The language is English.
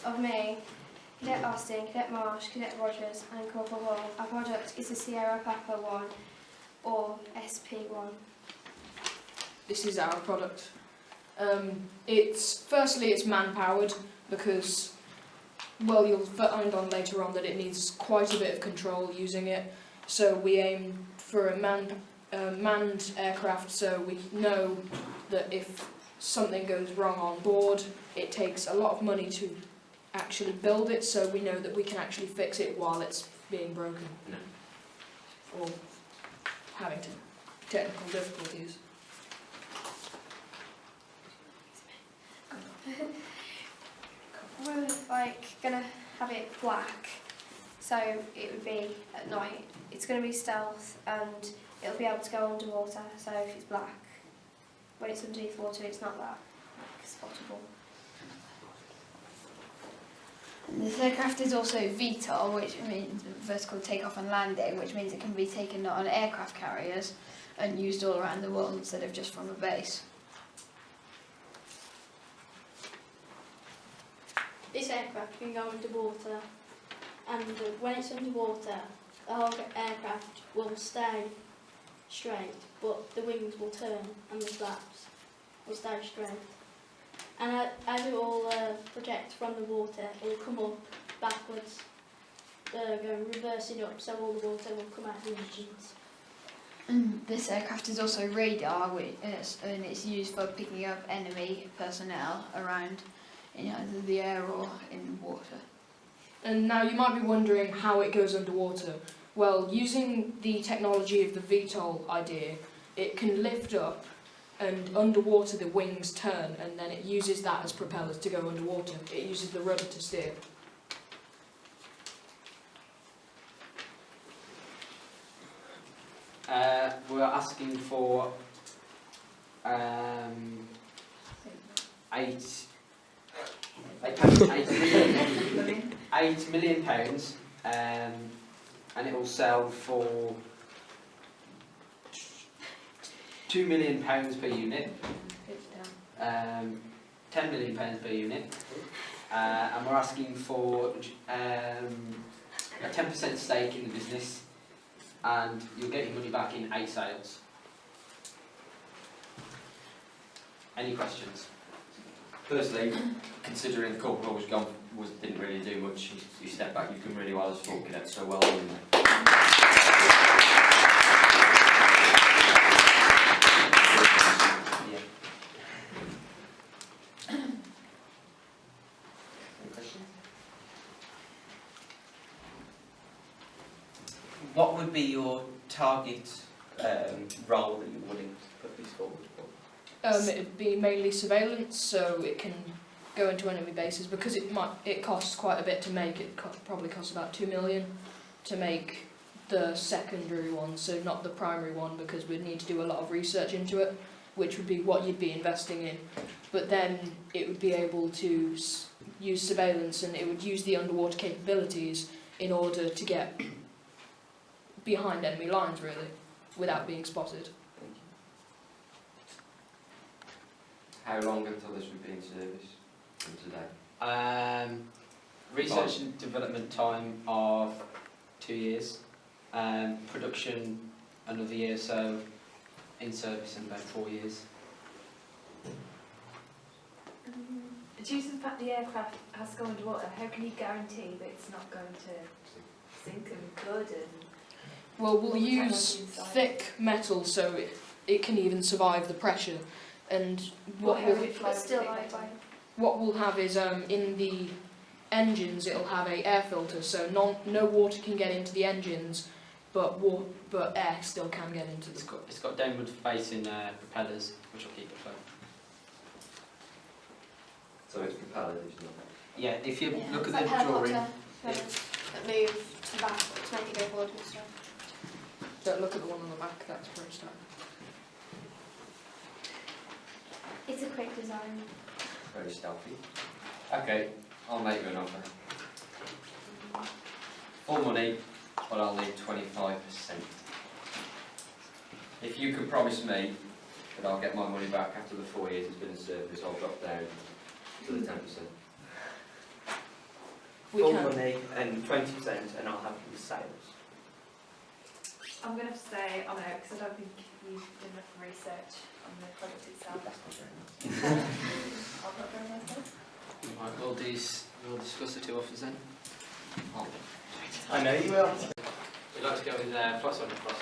of me, Cadet Austin, Cadet Marsh, Cadet Rogers and Corporal Hall. Our product is the Sierra Papa 1 or SP1. This is our product. Firstly it's man-powered because, well, you'll find on later on that it needs quite a bit of control using it. So we aim for a manned aircraft, so we know that if something goes wrong on board, it takes a lot of money to actually build it, so we know that we can actually fix it while it's being broken. Or having technical difficulties. We're gonna have it black, so it would be at night. It's gonna be stealth and it'll be able to go underwater, so if it's black, when it's underneath water it's not that spottable. This aircraft is also VTOL, which means vertical takeoff and landing, which means it can be taken on aircraft carriers and used all around the world instead of just from a base. This aircraft can go underwater, and when it's underwater, the whole aircraft will stay straight, but the wings will turn and the flaps will stay straight. And as it will project from the water, it will come up backwards, go reversing up, so all the water will come out of the engines. And this aircraft is also radar, and it's used for picking up enemy personnel around in either the air or in water. And now you might be wondering how it goes underwater. Well, using the technology of the VTOL idea, it can lift up and underwater the wings turn, and then it uses that as propellers to go underwater. It uses the rudder to steer. We're asking for £8 million, and it will sell for £2 million per unit, £10 million per unit, and we're asking for a 10% stake in the business, and you'll get your money back in 8 sales. Any questions? Firstly, considering the Corporal didn't really do much, you step back, you've done really well as full cadet, so well done. Yeah. Any questions? What would be your target role that you're willing to put this forward for? It'd be mainly surveillance, so it can go into enemy bases, because it costs quite a bit to make. It probably costs about 2 million to make the secondary one, so not the primary one, because we'd need to do a lot of research into it, which would be what you'd be investing in. But then it would be able to use surveillance, and it would use the underwater capabilities in order to get behind enemy lines, really, without being spotted. How long until this would be in service from today? Research and development time of 2 years, production another year, so in service in about 4 years. Due to the fact the aircraft has to go underwater, how can you guarantee that it's not going to sink and could? Well, we'll use thick metal so it can even survive the pressure. And what we'll have is in the engines it'll have a air filter, so no water can get into the engines, but air still can get into them. It's got downward facing propellers which will keep it afloat. So it's propellers, it's not? Yeah, if you look it's at like the drawing. that move to the back to make it go forward and stuff. Don't look at the one on the back, that's where it's at. It's a quick design. Very stealthy. Okay, I'll make you an offer. Full money, but I'll need 25%. If you can promise me that I'll get my money back after the 4 years it's been in service, I'll drop down to the 10%. We full can. money and 20%, and I'll have it with sales. I'm going to have to say I know because I don't think you've done enough research on the product itself. I'm not very nice. Right, we'll discuss the two offers then. I know you will. We'd like to go with plus or plus.